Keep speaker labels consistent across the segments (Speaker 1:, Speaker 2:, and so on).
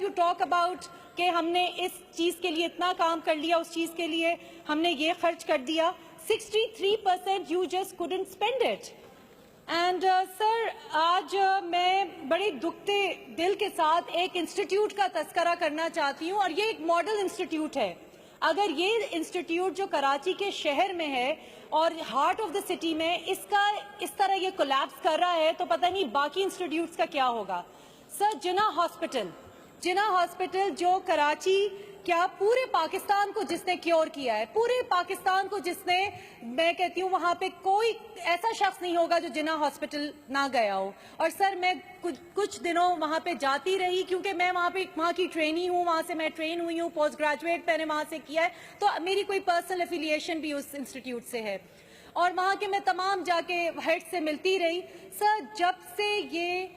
Speaker 1: you talk about کہ ہم نے اس چیز کے لیے اتنا کام کر لیا, اس چیز کے لیے ہم نے یہ خرچ کر دیا, 63% you just couldn't spend it. And sir آج میں بڑے دکھتے دل کے ساتھ ایک انسٹیٹیوٹ کا تذکرہ کرنا چاہتی ہوں, اور یہ ایک ماڈل انسٹیٹیوٹ ہے. اگر یہ انسٹیٹیوٹ جو کراچی کے شہر میں ہے اور ہارٹ آف دا سٹی میں اس طرح یہ کولیپس کر رہا ہے تو پتہ نہیں باقی انسٹیٹیوٹس کا کیا ہوگا. سر جناح ہاسپٹل جو کراچی کیا پورے پاکستان کو جس نے کیور کیا ہے, پورے پاکستان کو جس نے, میں کہتی ہوں وہاں پہ کوئی ایسا شخص نہیں ہوگا جو جناح ہاسپٹل نہ گیا ہو. اور سر میں کچھ دنوں وہاں پہ جاتی رہی کیونکہ میں وہاں کی ٹرینی ہوں, وہاں سے میں ٹرین ہوئی ہوں, پوسٹ گریجویٹ میں نے وہاں سے کیا ہے, تو میری کوئی پرسنل افیلیشن بھی اس انسٹیٹیوٹ سے ہے, اور وہاں کے میں تمام جا کے ہیڈ سے ملتی رہی. سر جب سے یہ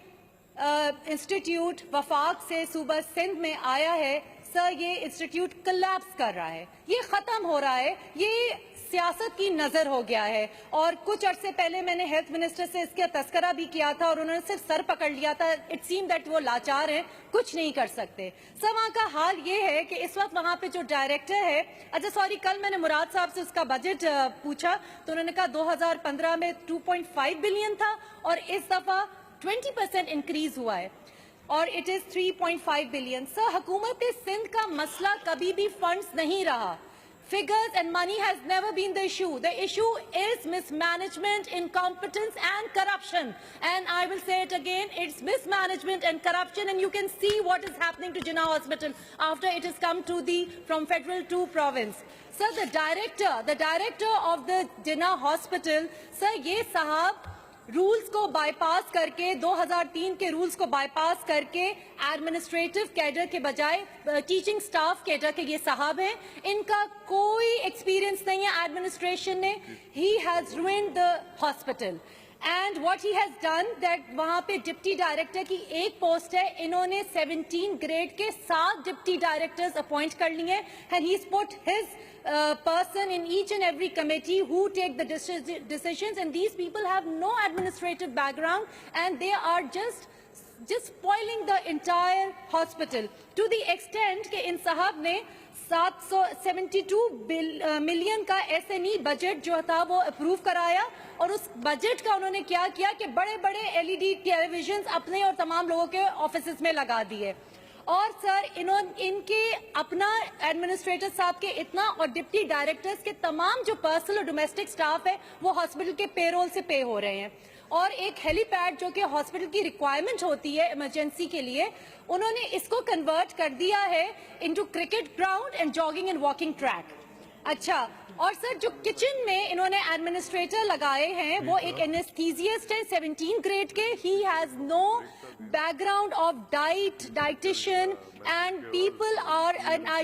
Speaker 1: انسٹیٹیوٹ وفاق سے صوبہ سندھ میں آیا ہے, سر یہ انسٹیٹیوٹ کلیپس کر رہا ہے, یہ ختم ہو رہا ہے, یہ سیاست کی نظر ہو گیا ہے. اور کچھ عرصے پہلے میں نے ہیلتھ منسٹر سے اس کا تذکرہ بھی کیا تھا اور انہوں نے صرف سر پکڑ لیا تھا. اٹ سیم دیٹ وہ لاچار ہیں, کچھ نہیں کر سکتے. سر وہاں کا حال یہ ہے کہ اس وقت وہاں پہ جو ڈائریکٹر ہے, اچھا سوری, کل میں نے مراد صاحب سے اس کا بجٹ پوچھا تو انہوں نے کہا 2015 میں 2.5 بلین تھا اور اس دفعہ 20% انکریز ہوا ہے اور اٹ از 3.5 بلین. سر حکومت سندھ کا مسئلہ کبھی بھی فنڈز نہیں رہا. Figures and money has never been the issue. The issue is mismanagement, incompetence and corruption. And I will say it again, it's mismanagement and corruption, and you can see what is happening to Jinnah Hospital after it has come to from federal to province. Sir, the director of the Jinnah Hospital, sir, ye sahab rules کو bypass کر کے 2003 کے rules کو bypass کر کے administrative cadre کے بجائے teaching staff cadre کے یہ صاحب ہیں, ان کا کوئی ایکسپیرینس نہیں ہے ایڈمنسٹریشن نے. He has ruined the hospital and what he has done that وہاں پہ ڈپٹی ڈائریکٹر کی ایک پوسٹ ہے, انہوں نے 17 گریڈ کے 7 ڈپٹی ڈائریکٹرز اپوائنٹ کر لیے and he put his person in each and every committee who take the decisions, and these people have no administrative background and they are just spoiling the entire hospital to the extent کہ ان صاحب نے 772 million کا SNE budget جو تھا وہ approve کرایا, اور اس بجٹ کا انہوں نے کیا کہ بڑے بڑے LED ٹیلی ویژنز اپنے اور تمام لوگوں کے آفیسز میں لگا دیے. اور سر ان کے اپنا ایڈمنسٹریٹر صاحب کے اتنا اور ڈپٹی ڈائریکٹرز کے تمام جو پرسنل اور ڈومیسٹک سٹاف ہے وہ ہاسپٹل کے پے رول سے پے ہو رہے ہیں. اور ایک ہیلی پیڈ جو کہ ہاسپٹل کی ریکوائرمنٹ ہوتی ہے ایمرجنسی کے لیے, انہوں نے اس کو کنورٹ کر دیا ہے into cricket ground and jogging and walking track. اچھا, اور سر جو کچن میں انہوں نے ایڈمنسٹریٹر لگائے ہیں وہ ایک اینستھیزیسٹ ہے 17 گریڈ کے. He has no background of dietitian and people are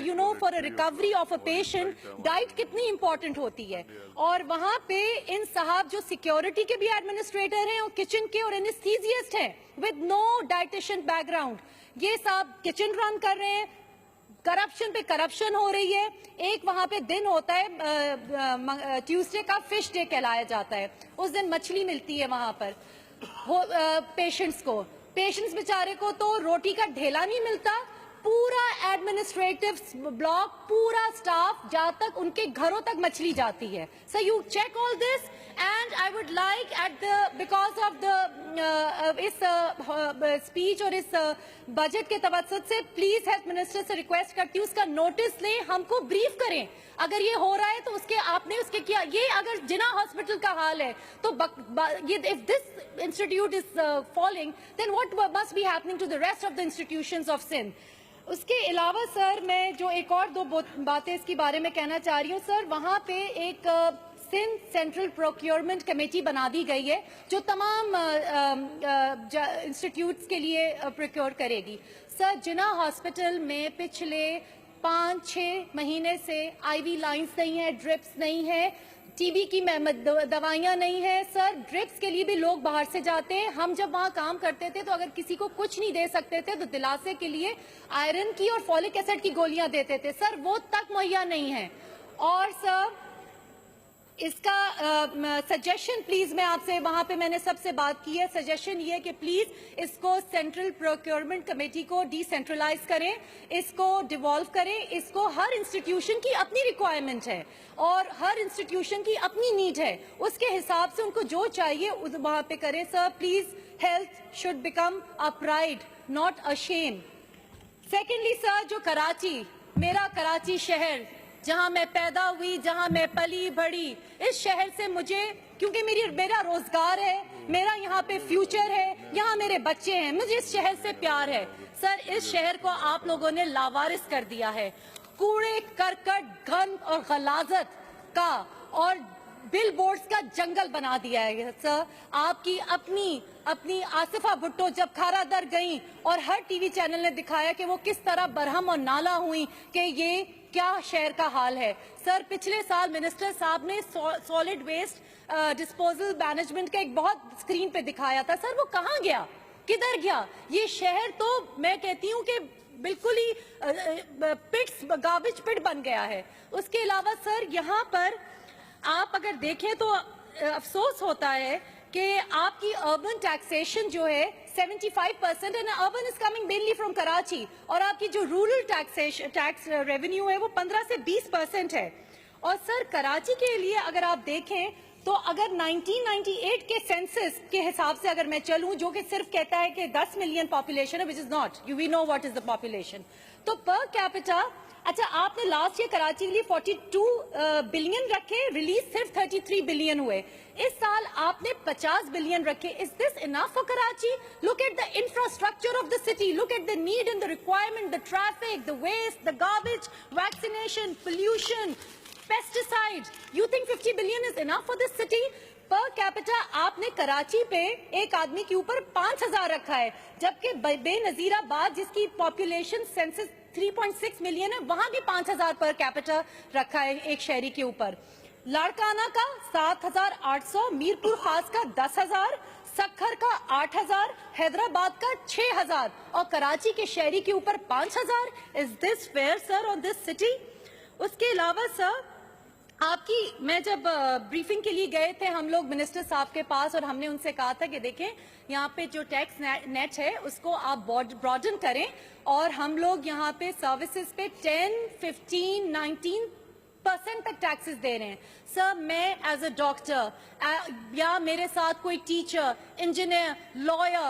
Speaker 1: you know for a recovery of a patient diet کتنی امپورٹنٹ ہوتی ہے. اور وہاں پہ ان صاحب جو سیکیورٹی کے بھی ایڈمنسٹریٹر ہیں اور کچن کے اور اینستھیزیسٹ ہیں with no dietitian back ground, یہ صاحب کچن رن کر رہے ہیں. کرپشن پہ کرپشن ہو رہی ہے. ایک وہاں پہ دن ہوتا ہے ٹیوزڈے کا فش ڈے کہلایا جاتا ہے, اس دن مچھلی ملتی ہے وہاں پر پیشنٹس بیچارے کو تو روٹی کا ڈھیلا نہیں ملتا. پورا ایڈمنسٹریٹو بلاک, پورا سٹاف جہاں تک ان کے گھروں تک مچھلی جاتی ہے. So you check all this and I would like at the because of the اس اسپیچ اور اس بجٹ کے توسط سے پلیز ہیلتھ منسٹر سے ریکویسٹ کرتی ہوں اس کا نوٹس لیں, ہم کو بریف کریں. اگر یہ ہو رہا ہے تو اس کے آپ نے اس کے کیا, یہ اگر جناح ہاسپٹل کا حال ہے تو if this institute is falling then what must be happening to the rest of the institutions of Sindh. اس کے علاوہ سر میں جو ایک اور دو باتیں اس کے بارے میں کہنا چاہ رہی ہوں. سر وہاں پہ ایک سندھ سینٹرل پروکیورمنٹ کمیٹی بنا دی گئی ہے جو تمام انسٹیٹیوٹس کے لیے پروکیور کرے گی. سر جناح ہاسپٹل میں پچھلے 5-6 مہینے سے آئی وی لائنز نہیں ہے, ڈرپس نہیں ہے, ٹی بی کی دوائیاں نہیں ہیں. سر ڈرپس کے لیے بھی لوگ باہر سے جاتے ہیں. ہم جب وہاں کام کرتے تھے تو اگر کسی کو کچھ نہیں دے سکتے تھے تو دلاسے کے لیے آئرن کی اور فولک ایسڈ کی گولیاں دیتے تھے. سر وہ تک مہیا نہیں ہیں. اور سر اس کا سجیشن پلیز میں آپ سے وہاں پہ میں نے سب سے بات کی ہے, سجیشن یہ ہے کہ پلیز اس کو سینٹرل پروکیورمنٹ کمیٹی کو ڈی سینٹرلائز کریں, اس کو ڈیوالو کریں. اس کو ہر انسٹیٹیوشن کی اپنی ریکوائرمنٹ ہے اور ہر انسٹیٹیوشن کی اپنی نیڈ ہے, اس کے حساب سے ان کو جو چاہیے وہاں پہ کریں. Sir please health should become a pride not a shame. Secondly sir, جو کراچی, میرا کراچی شہر جہاں میں پیدا ہوئی, جہاں میں پلی بڑھی, اس شہر سے مجھے, کیونکہ میرا روزگار ہے, میرا یہاں پہ فیوچر ہے, یہاں میرے بچے ہیں, مجھے اس شہر سے پیار ہے. سر اس شہر کو آپ لوگوں نے لاوارث کر دیا ہے, کوڑے کرکٹ گند اور غلاظت کا اور بل بورڈز کا جنگل بنا دیا ہے. سر آپ کی اپنی آصفہ بھٹو جب کھارا در گئیں اور ہر ٹی وی چینل نے دکھایا کہ وہ کس طرح برہم اور نالا ہوئیں کہ یہ کیا شہر کا حال ہے. سر پچھلے سال منسٹر صاحب نے سالڈ ویسٹ ڈسپوزل مینجمنٹ کا ایک بہت اسکرین پہ دکھایا تھا. سر وہ کہاں گیا, کدھر گیا؟ یہ شہر تو میں کہتی ہوں کہ بالکل ہی پٹس گاربیج پٹ بن گیا ہے. اس کے علاوہ سر یہاں پر آپ اگر دیکھیں تو افسوس ہوتا ہے کہ آپ کی اربن ٹیکسیشن جو ہے 75% and urban is coming mainly from Karachi, اور آپ کی جو رورل ٹیکس ریونیو ہے وہ 15 سے 20% ہے. اور سر کراچی کے لیے اگر آپ دیکھیں تو اگر 1998 کے سینسس کے حساب سے اگر میں چلوں, جو کہ صرف کہتا ہے کہ 10 ملین پاپولیشن ہے, which is not, we know what is the population, تو پر کیپٹا, اچھا آپ نے لاسٹ ایئر کراچی کے لیے 42 بلین رکھے, ریلیز صرف 33 بلین ہوئے. اس سال آپ نے 50 بلین رکھے. Is this enough for Karachi? Look at the infrastructure of the city. Look at the need and the requirement, the traffic, the waste, the garbage, vaccination, pollution, pesticides. You think 50 billion is enough for this city? Per capita آپ نے کراچی پہ ایک آدمی کے اوپر 5,000 رکھا ہے, جبکہ بے نظیر آباد جس کی پاپولیشن سینسس 3.6 ملین ہے, وہاں بھی 5,000 پر کیپٹا رکھا ہے ایک شہری کے اوپر. لاڑکانہ کا 7,800, میرپور خاص کا 10,000, سکھر کا 8,000, حیدرآباد کا 6,000 اور کراچی کے شہری کے اوپر 5,000. Is this fair, sir, on this city? اس کے علاوہ سر آپ کی, میں جب بریفنگ کے لیے گئے تھے ہم لوگ منسٹر صاحب کے پاس, اور ہم نے ان سے کہا تھا کہ دیکھیں یہاں پہ جو ٹیکس نیٹ ہے اس کو آپ براڈن کریں, اور ہم لوگ یہاں پہ سروسز پہ 10, 15, 19% تک ٹیکسز دے رہے ہیں. سر میں ایز اے ڈاکٹر یا میرے ساتھ کوئی ٹیچر, انجینئر, لائر,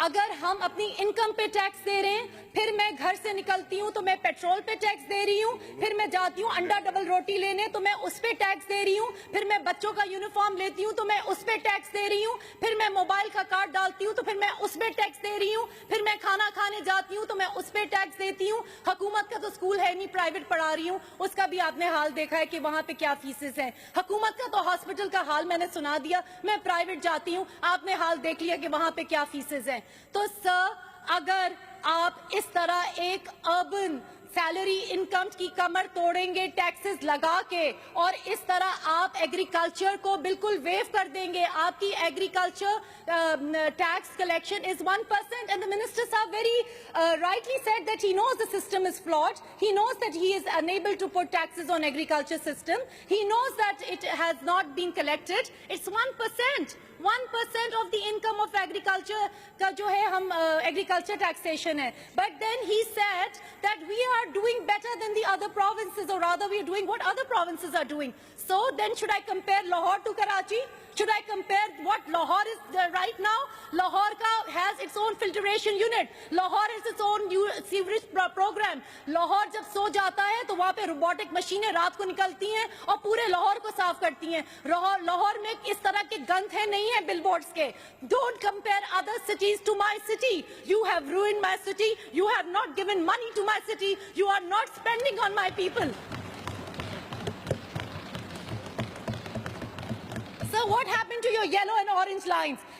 Speaker 1: اگر ہم اپنی انکم پہ ٹیکس دے رہے ہیں, پھر میں گھر سے نکلتی ہوں تو میں پیٹرول پہ ٹیکس دے رہی ہوں, پھر میں جاتی ہوں انڈا ڈبل روٹی لینے تو میں اس پہ ٹیکس دے رہی ہوں, پھر میں بچوں کا یونیفارم لیتی ہوں تو میں اس پہ ٹیکس دے رہی ہوں, پھر میں موبائل کا کارڈ ڈالتی ہوں تو پھر میں اس پہ ٹیکس دے رہی ہوں, پھر میں کھانا کھانے جاتی ہوں تو میں اس پہ ٹیکس دیتی ہوں. حکومت کا تو اسکول ہے نہیں, پرائیویٹ پڑھا رہی ہوں, اس کا بھی آپ نے حال دیکھا ہے کہ وہاں پہ کیا فیسز ہیں. حکومت کا تو ہاسپٹل کا حال میں نے سنا دیا, میں پرائیویٹ جاتی ہوں, آپ نے حال دیکھ لیا کہ وہاں پہ کیا فیسز ہیں. تو سر اگر آپ اس طرح ایک اربن سیلری انکم کی کمر توڑیں گے ٹیکسز لگا کے, اور اس طرح آپ ایگریکلچر کو بالکل ویو کر دیں گے, آپ کی agriculture tax collection is 1%, and the minister sir very rightly said that he knows the system is flawed, he knows that he is unable to put taxes on agriculture system, he knows that it has not been collected, it's 1% of the income of agriculture کا جو ہے ہم agriculture taxation ہے. But then he said that we are doing better than the other provinces, or rather we are doing what other provinces are doing. So then should I compare Lahore to Karachi? Should I compare what Lahore is right now? Lahore has its own filtration unit. Lahore has its own sewerage program. Lahore جب سو جاتا ہے تو وہاں پہ robotic مشینیں رات کو نکلتی ہیں اور پورے لاہور کو صاف کرتی ہیں. لاہور میں اس طرح کے گند ہے نہیں ہے بل بورڈز کے. Don't compare other cities to my city. You have ruined my city. You have not given money to my city. You are not spending on my people. So what happened to your yellow and orange lines?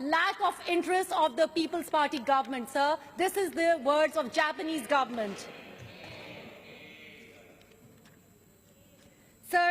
Speaker 1: lack of interest of the People's Party government, sir. This is the words of Japanese government. Sir,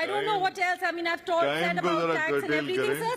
Speaker 1: I don't know what else. I mean, I've said about tax and everything. Sir,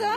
Speaker 1: sir.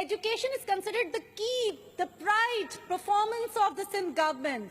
Speaker 1: education is considered the key, the pride, performance of the Sindh government.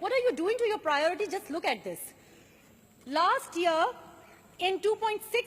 Speaker 1: What are you doing to your priority? Just look at this. Last year, in 2.6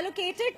Speaker 1: allocated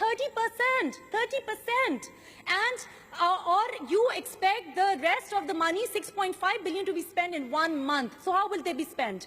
Speaker 1: 30%, and or you expect the rest of the money 6.5 billion to be spent in 1 month. So how will they be spent?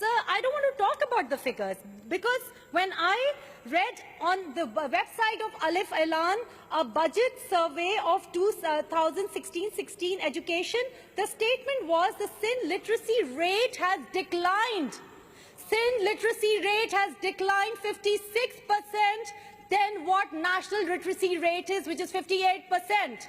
Speaker 1: Sir, I don't want to talk about the figures because when I read on the website of Alif Elan a budget survey of 2016-16 education, the statement was the Sindh literacy rate has declined. Sindh literacy rate has declined 56% than what national literacy rate is, which is 58%.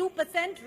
Speaker 1: 2%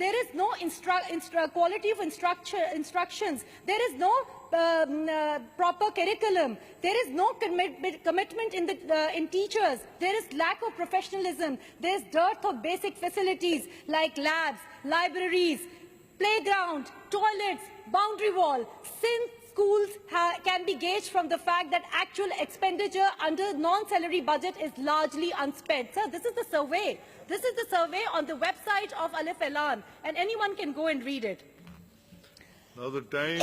Speaker 1: there is no quality of instructions, there is no proper curriculum, there is no commitment in teachers, there is lack of professionalism, there is dearth of basic facilities like labs, libraries, playground, toilets, boundary wall. Since schools can be gauged from the fact that actual expenditure under non-salary budget is largely unspent. Sir, this is the survey. This is the survey on the website of Alif Elan, and anyone can go and read it.
Speaker 2: Now the time